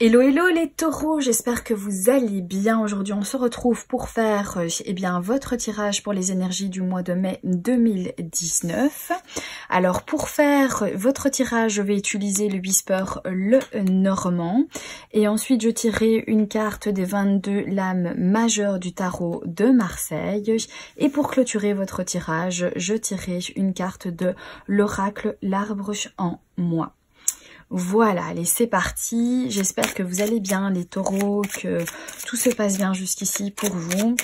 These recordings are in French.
Hello hello les taureaux, j'espère que vous allez bien. Aujourd'hui on se retrouve pour faire votre tirage pour les énergies du mois de mai 2019. Alors pour faire votre tirage, je vais utiliser le Whisper le Normand et ensuite je tirerai une carte des 22 lames majeures du tarot de Marseille et pour clôturer votre tirage, je tirerai une carte de l'oracle L'Arbre en moi. Voilà, allez, c'est parti. J'espère que vous allez bien, les taureaux, que tout se passe bien jusqu'ici pour vous.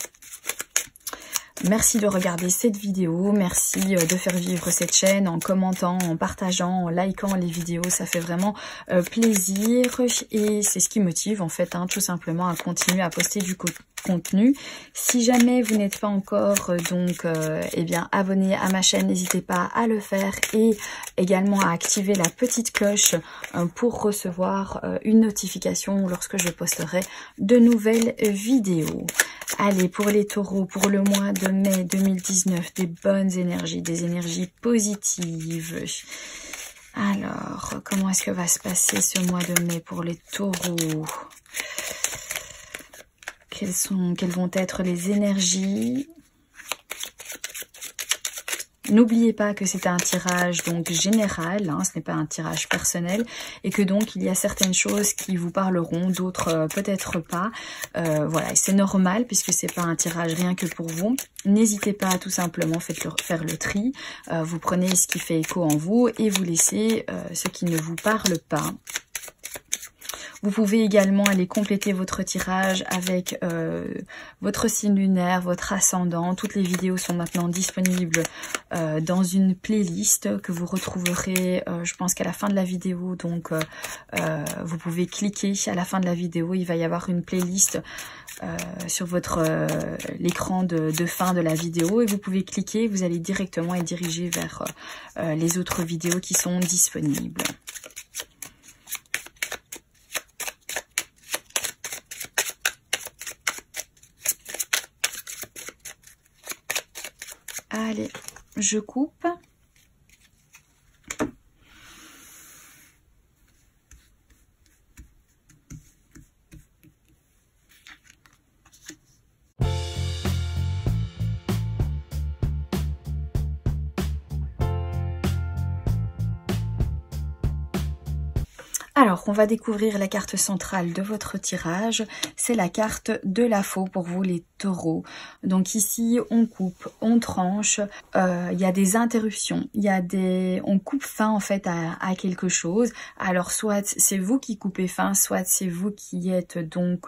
Merci de regarder cette vidéo, merci de faire vivre cette chaîne en commentant, en partageant, en likant les vidéos, ça fait vraiment plaisir et c'est ce qui motive en fait, tout simplement à continuer à poster du contenu. Si jamais vous n'êtes pas encore abonné à ma chaîne, n'hésitez pas à le faire et également à activer la petite cloche pour recevoir une notification lorsque je posterai de nouvelles vidéos. Allez, pour les taureaux, pour le mois de mai 2019, des bonnes énergies, des énergies positives. Alors, comment est-ce que va se passer ce mois de mai pour les taureaux? Quelles vont être les énergies? N'oubliez pas que c'est un tirage donc général, ce n'est pas un tirage personnel et que donc il y a certaines choses qui vous parleront, d'autres peut-être pas. Voilà, c'est normal puisque c'est pas un tirage rien que pour vous. N'hésitez pas à tout simplement faire le tri. Vous prenez ce qui fait écho en vous et vous laissez ce qui ne vous parle pas. Vous pouvez également aller compléter votre tirage avec votre signe lunaire, votre ascendant. Toutes les vidéos sont maintenant disponibles dans une playlist que vous retrouverez, je pense qu'à la fin de la vidéo. Donc, vous pouvez cliquer à la fin de la vidéo. Il va y avoir une playlist sur votre l'écran de fin de la vidéo. Et vous pouvez cliquer, vous allez directement être dirigé vers les autres vidéos qui sont disponibles. Allez, je coupe. Alors, on va découvrir la carte centrale de votre tirage. C'est la carte de la faux pour vous, les taureaux. Donc ici, on coupe, on tranche. Il y a des interruptions. On coupe fin en fait à quelque chose. Alors, soit c'est vous qui coupez fin, soit c'est vous qui êtes donc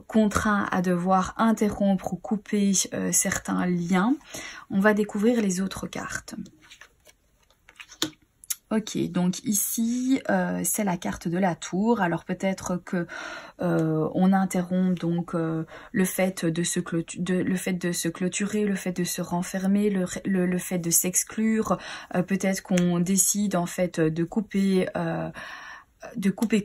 contraint à devoir interrompre ou couper certains liens. On va découvrir les autres cartes. Ok, donc ici c'est la carte de la tour. Alors peut-être que on interrompt donc le fait de se clôturer, le fait de se renfermer, le fait de s'exclure. Peut-être qu'on décide en fait de couper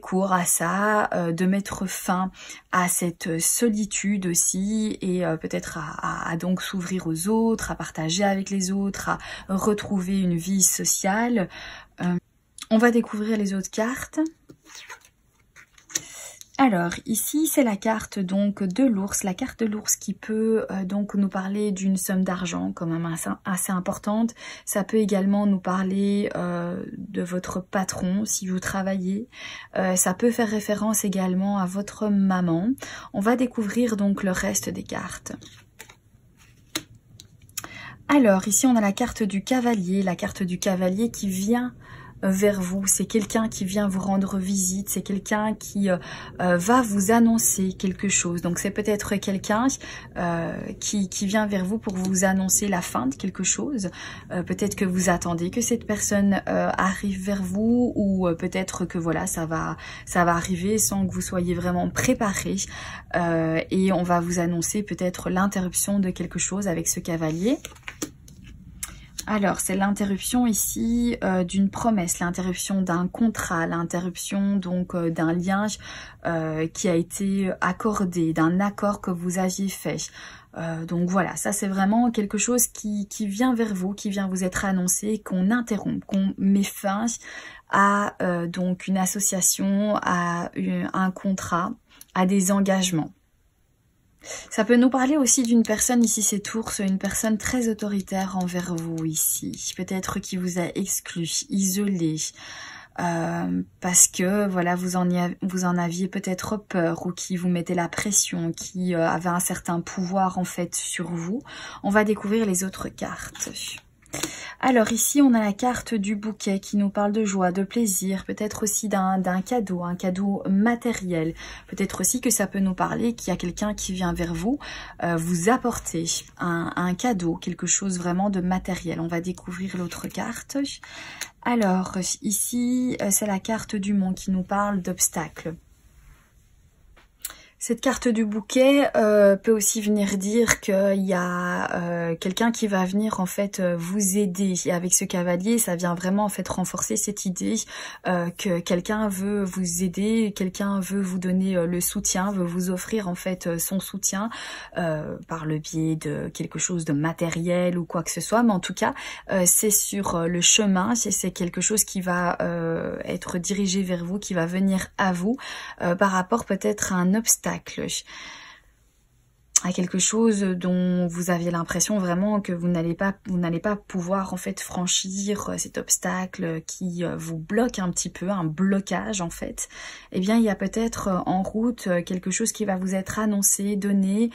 court à ça, de mettre fin à cette solitude aussi et peut-être à donc s'ouvrir aux autres, à partager avec les autres, à retrouver une vie sociale. On va découvrir les autres cartes. Alors ici c'est la carte donc de l'ours, la carte de l'ours qui peut donc nous parler d'une somme d'argent quand même assez importante. Ça peut également nous parler de votre patron si vous travaillez. Ça peut faire référence également à votre maman. On va découvrir donc le reste des cartes. Alors ici on a la carte du cavalier qui vient vers vous, c'est quelqu'un qui vient vous rendre visite, c'est quelqu'un qui va vous annoncer quelque chose. Donc c'est peut-être quelqu'un qui vient vers vous pour vous annoncer la fin de quelque chose. Peut-être que vous attendez que cette personne arrive vers vous ou peut-être que voilà, ça va arriver sans que vous soyez vraiment préparé et on va vous annoncer peut-être l'interruption de quelque chose avec ce cavalier. Alors, c'est l'interruption ici d'une promesse, l'interruption d'un contrat, l'interruption donc d'un lien qui a été accordé, d'un accord que vous aviez fait. Donc voilà, ça c'est vraiment quelque chose qui vient vers vous, qui vient vous être annoncé, qu'on interrompt, qu'on met fin à donc une association, à un contrat, à des engagements. Ça peut nous parler aussi d'une personne, ici c'est Ours, une personne très autoritaire envers vous ici. Peut-être qui vous a exclu, isolé, parce que voilà vous en aviez peut-être peur ou qui vous mettait la pression, qui avait un certain pouvoir en fait sur vous. On va découvrir les autres cartes. Alors ici, on a la carte du bouquet qui nous parle de joie, de plaisir, peut-être aussi d'un cadeau, un cadeau matériel. Peut-être aussi que ça peut nous parler qu'il y a quelqu'un qui vient vers vous, vous apporter un cadeau, quelque chose vraiment de matériel. On va découvrir l'autre carte. Alors ici, c'est la carte du monde qui nous parle d'obstacles. Cette carte du bouquet peut aussi venir dire qu'il y a quelqu'un qui va venir en fait vous aider. Et avec ce cavalier, ça vient vraiment en fait renforcer cette idée que quelqu'un veut vous aider, quelqu'un veut vous donner le soutien, veut vous offrir en fait son soutien par le biais de quelque chose de matériel ou quoi que ce soit. Mais en tout cas, c'est sur le chemin, c'est quelque chose qui va être dirigé vers vous, qui va venir à vous par rapport peut-être à un obstacle, à quelque chose dont vous aviez l'impression vraiment que vous n'allez pas pouvoir en fait franchir cet obstacle qui vous bloque un petit peu, un blocage en fait. Eh bien il y a peut-être en route quelque chose qui va vous être annoncé, donné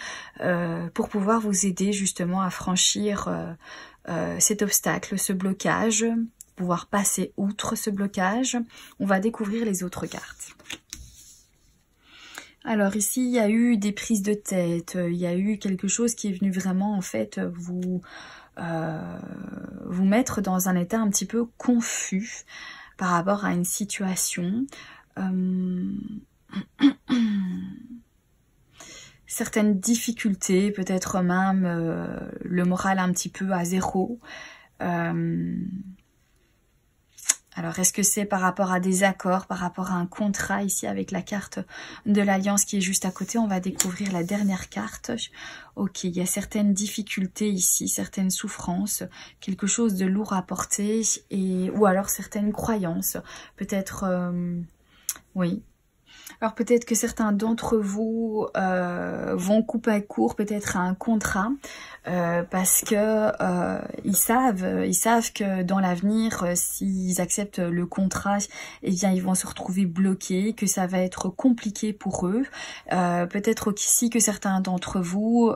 pour pouvoir vous aider justement à franchir cet obstacle, ce blocage, pouvoir passer outre ce blocage. On va découvrir les autres cartes. Alors ici, il y a eu des prises de tête, il y a eu quelque chose qui est venu vraiment en fait vous mettre dans un état un petit peu confus par rapport à une situation. Certaines difficultés, peut-être même le moral un petit peu à zéro. Alors, est-ce que c'est par rapport à des accords, par rapport à un contrat ici avec la carte de l'Alliance qui est juste à côté? On va découvrir la dernière carte. Ok, il y a certaines difficultés ici, certaines souffrances, quelque chose de lourd à porter ou alors certaines croyances. Peut-être, oui. Alors peut-être que certains d'entre vous vont couper court peut-être à un contrat parce que ils savent que dans l'avenir, s'ils acceptent le contrat, eh bien ils vont se retrouver bloqués, que ça va être compliqué pour eux. Peut-être aussi que certains d'entre vous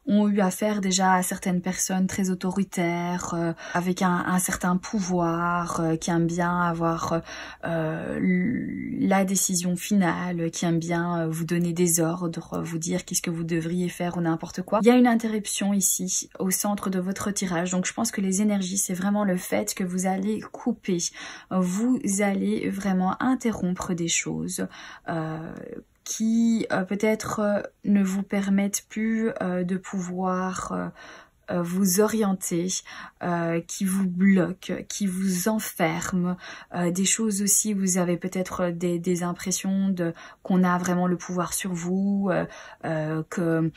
ont eu affaire déjà à certaines personnes très autoritaires, avec un certain pouvoir, qui aiment bien avoir la décision finale, qui aime bien vous donner des ordres, vous dire qu'est-ce que vous devriez faire ou n'importe quoi. Il y a une interruption ici au centre de votre tirage, donc je pense que les énergies, c'est vraiment le fait que vous allez couper, vous allez vraiment interrompre des choses qui peut-être ne vous permettent plus de pouvoir vous orienter, qui vous bloquent, qui vous enferment, des choses aussi, vous avez peut-être des impressions qu'on a vraiment le pouvoir sur vous, que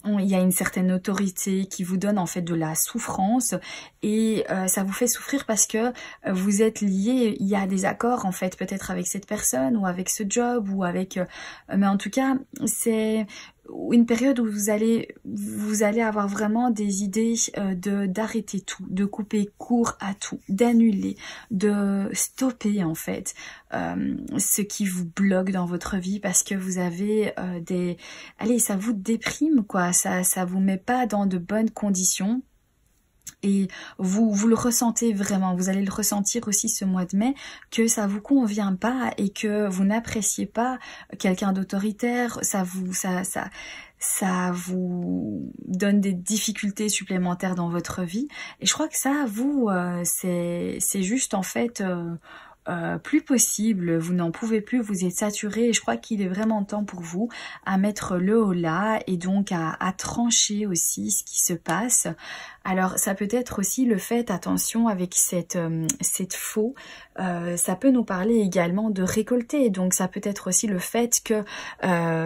il y a une certaine autorité qui vous donne en fait de la souffrance et ça vous fait souffrir parce que vous êtes lié, il y a des accords en fait peut-être avec cette personne ou avec ce job ou avec mais en tout cas c'est une période où vous allez avoir vraiment des idées d'arrêter tout, de couper court à tout, d'annuler, de stopper en fait ce qui vous bloque dans votre vie parce que vous avez ça vous déprime quoi, ça vous met pas dans de bonnes conditions. Et vous le ressentez vraiment, vous allez le ressentir aussi ce mois de mai, que ça vous convient pas et que vous n'appréciez pas quelqu'un d'autoritaire, ça vous donne des difficultés supplémentaires dans votre vie. Et je crois que ça, vous, c'est juste en fait plus possible, vous n'en pouvez plus, vous êtes saturé et je crois qu'il est vraiment temps pour vous à mettre le haut là et donc à trancher aussi ce qui se passe. Alors ça peut être aussi le fait, attention avec cette faux, ça peut nous parler également de récolter, donc ça peut être aussi le fait que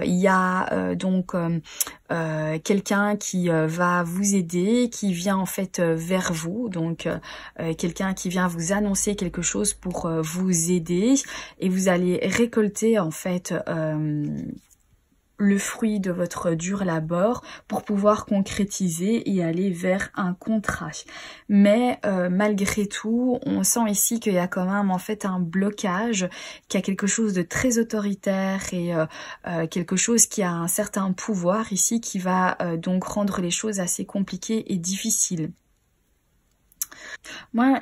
il y a donc quelqu'un qui va vous aider, qui vient en fait vers vous, donc quelqu'un qui vient vous annoncer quelque chose pour vous aider et vous allez récolter en fait le fruit de votre dur labeur pour pouvoir concrétiser et aller vers un contrat. Mais malgré tout, on sent ici qu'il y a quand même en fait un blocage, qu'il y a quelque chose de très autoritaire et quelque chose qui a un certain pouvoir ici qui va donc rendre les choses assez compliquées et difficiles. Moi,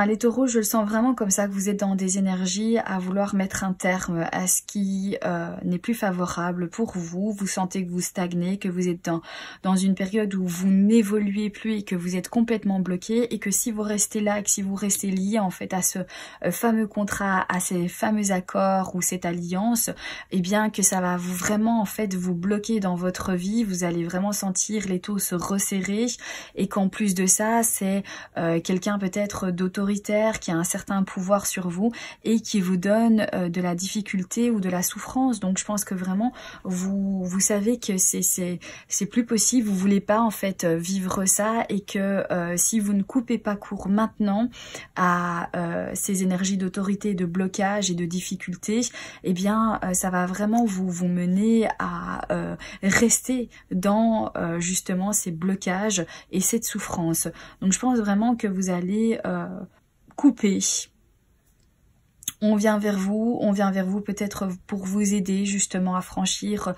les taureaux, je le sens vraiment comme ça, que vous êtes dans des énergies à vouloir mettre un terme à ce qui n'est plus favorable pour vous. Vous sentez que vous stagnez, que vous êtes dans une période où vous n'évoluez plus et que vous êtes complètement bloqué et que si vous restez là et que si vous restez lié en fait à ce fameux contrat, à ces fameux accords ou cette alliance, eh bien que ça va vraiment en fait vous bloquer dans votre vie. Vous allez vraiment sentir les taux se resserrer et qu'en plus de ça, c'est quelqu'un peut-être d'autoritaire qui a un certain pouvoir sur vous et qui vous donne de la difficulté ou de la souffrance. Donc je pense que vraiment vous savez que c'est plus possible, vous voulez pas en fait vivre ça et que si vous ne coupez pas court maintenant à ces énergies d'autorité, de blocage et de difficulté, eh bien ça va vraiment vous mener à rester dans justement ces blocages et cette souffrance. Donc je pense vraiment que vous allez couper. On vient vers vous peut-être pour vous aider justement à franchir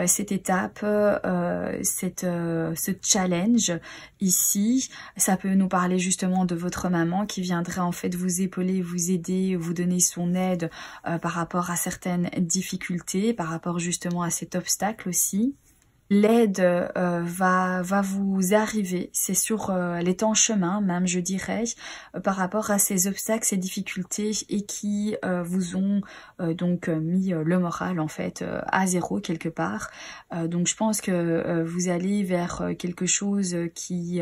cette étape, ce challenge ici. Ça peut nous parler justement de votre maman qui viendrait en fait vous épauler, vous aider, vous donner son aide par rapport à certaines difficultés, par rapport justement à cet obstacle aussi. L'aide va vous arriver, c'est sur les temps en chemin même je dirais, par rapport à ces obstacles, ces difficultés et qui vous ont donc mis le moral en fait à zéro quelque part. Donc je pense que vous allez vers quelque chose qui...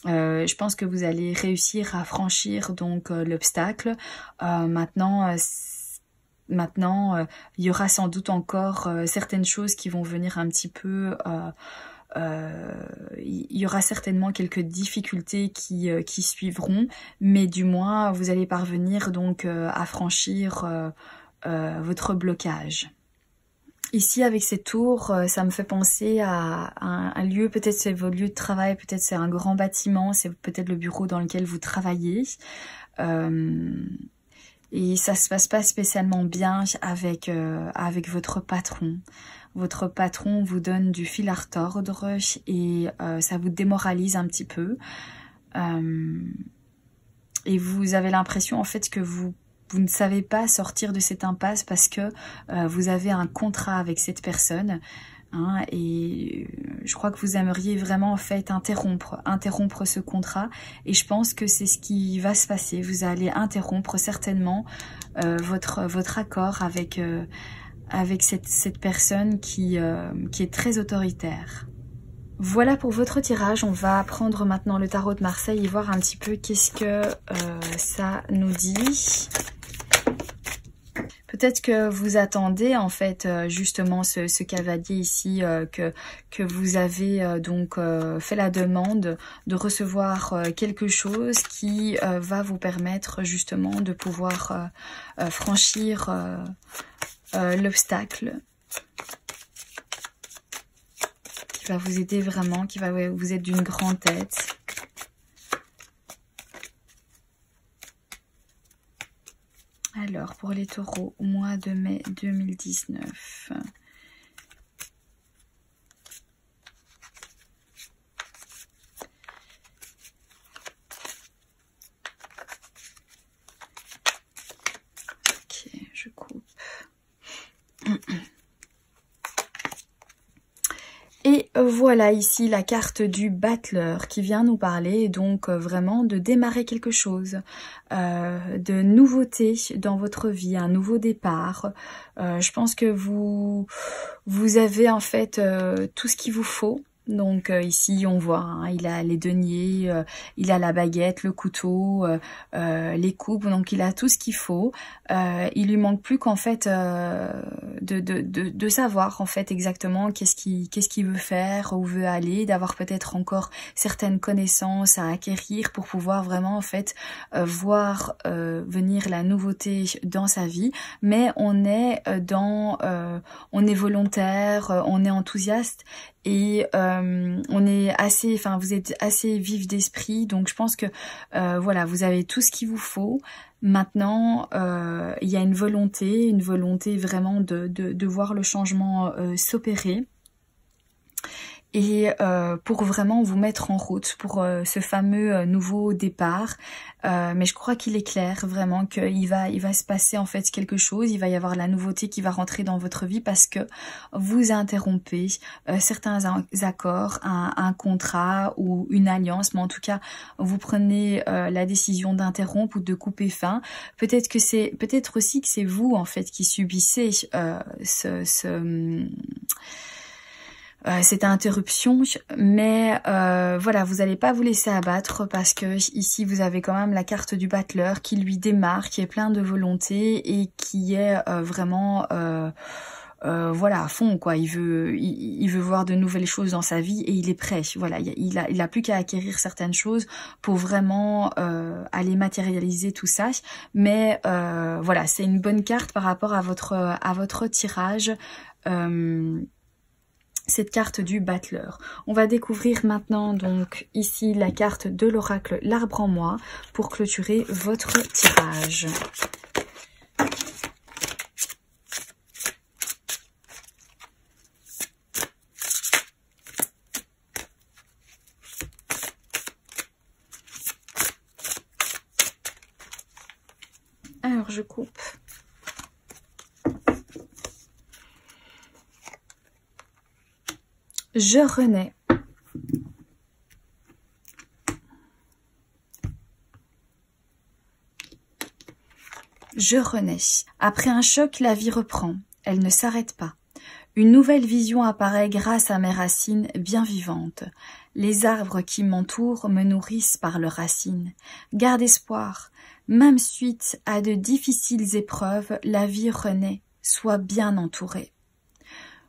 je pense que vous allez réussir à franchir donc l'obstacle. Maintenant, il y aura sans doute encore certaines choses qui vont venir un petit peu... il y aura certainement quelques difficultés qui suivront, mais du moins, vous allez parvenir donc à franchir votre blocage. Ici, avec ces tours, ça me fait penser à un lieu, peut-être c'est votre lieu de travail, peut-être c'est un grand bâtiment, c'est peut-être le bureau dans lequel vous travaillez. Et ça se passe pas spécialement bien avec votre patron. Votre patron vous donne du fil à retordre et ça vous démoralise un petit peu. Et vous avez l'impression en fait que vous ne savez pas sortir de cette impasse parce que vous avez un contrat avec cette personne. Hein, et je crois que vous aimeriez vraiment en fait interrompre ce contrat et je pense que c'est ce qui va se passer. Vous allez interrompre certainement votre accord avec cette personne qui est très autoritaire. Voilà pour votre tirage. On va prendre maintenant le tarot de Marseille et voir un petit peu qu'est-ce que ça nous dit. Peut-être que vous attendez en fait justement ce cavalier ici, que vous avez donc fait la demande de recevoir quelque chose qui va vous permettre justement de pouvoir franchir l'obstacle, qui va vous aider vraiment, qui va vous être d'une grande aide. Alors, pour les taureaux, mois de mai 2019. Ok, je coupe. Et voilà ici la carte du battleur qui vient nous parler donc vraiment de démarrer quelque chose, de nouveauté dans votre vie, un nouveau départ. Je pense que vous avez en fait tout ce qu'il vous faut. Donc ici on voit, hein, il a les deniers, il a la baguette, le couteau, les coupes, donc il a tout ce qu'il faut. Il lui manque plus qu'en fait de savoir en fait exactement qu'est-ce qu'il veut faire, où veut aller, d'avoir peut-être encore certaines connaissances à acquérir pour pouvoir vraiment en fait voir venir la nouveauté dans sa vie. Mais on est on est volontaire, on est enthousiaste. Et on est assez, enfin vous êtes assez vif d'esprit, donc je pense que voilà, vous avez tout ce qu'il vous faut. Maintenant, il y a une volonté vraiment de voir le changement s'opérer. Et pour vraiment vous mettre en route pour ce fameux nouveau départ. Mais je crois qu'il est clair vraiment qu'il va se passer en fait quelque chose, il va y avoir la nouveauté qui va rentrer dans votre vie parce que vous interrompez certains accords, un contrat ou une alliance, mais en tout cas vous prenez la décision d'interrompre ou de couper fin. Peut-être aussi que c'est vous en fait qui subissez cette interruption, mais voilà, vous n'allez pas vous laisser abattre parce que ici vous avez quand même la carte du battleur qui lui démarre, qui est plein de volonté et qui est vraiment voilà à fond quoi. Il veut voir de nouvelles choses dans sa vie et il est prêt. Voilà, il a plus qu'à acquérir certaines choses pour vraiment aller matérialiser tout ça. Mais voilà, c'est une bonne carte par rapport à votre tirage. Cette carte du battleur. On va découvrir maintenant donc ici la carte de l'oracle l'arbre en moi pour clôturer votre tirage. Alors je coupe. Je renais. Je renais. Après un choc, la vie reprend. Elle ne s'arrête pas. Une nouvelle vision apparaît grâce à mes racines bien vivantes. Les arbres qui m'entourent me nourrissent par leurs racines. Garde espoir. Même suite à de difficiles épreuves, la vie renaît. Sois bien entourée.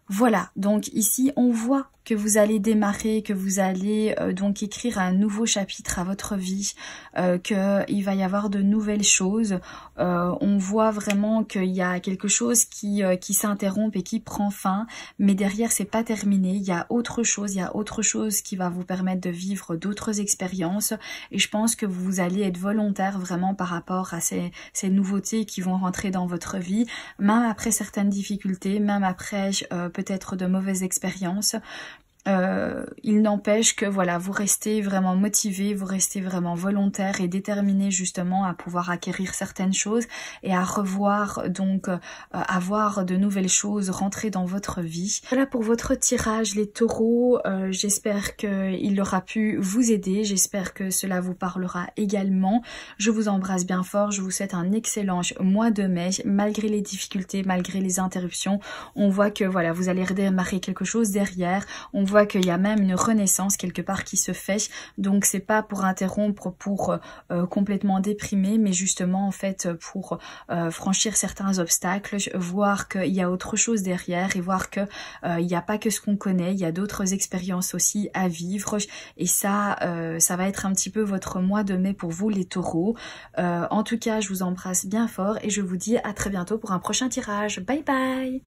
Voilà, donc ici on voit que vous allez démarrer, que vous allez donc écrire un nouveau chapitre à votre vie, qu'il va y avoir de nouvelles choses. On voit vraiment qu'il y a quelque chose qui s'interrompt et qui prend fin, mais derrière c'est pas terminé. Il y a autre chose qui va vous permettre de vivre d'autres expériences. Et je pense que vous allez être volontaire vraiment par rapport à ces nouveautés qui vont rentrer dans votre vie, même après certaines difficultés, même après peut-être de mauvaises expériences. Il n'empêche que voilà, vous restez vraiment motivé, vous restez vraiment volontaire et déterminé justement à pouvoir acquérir certaines choses et à revoir donc avoir de nouvelles choses rentrer dans votre vie. Voilà pour votre tirage les taureaux. J'espère qu'il aura pu vous aider, j'espère que cela vous parlera également. Je vous embrasse bien fort, je vous souhaite un excellent mois de mai malgré les difficultés, malgré les interruptions. On voit que voilà, vous allez redémarrer quelque chose derrière. On voit qu'il y a même une renaissance quelque part qui se fait, donc c'est pas pour interrompre, pour complètement déprimer, mais justement en fait pour franchir certains obstacles, voir qu'il y a autre chose derrière et voir que il n'y a pas que ce qu'on connaît, il y a d'autres expériences aussi à vivre et ça ça va être un petit peu votre mois de mai pour vous les taureaux. En tout cas je vous embrasse bien fort et je vous dis à très bientôt pour un prochain tirage. Bye bye.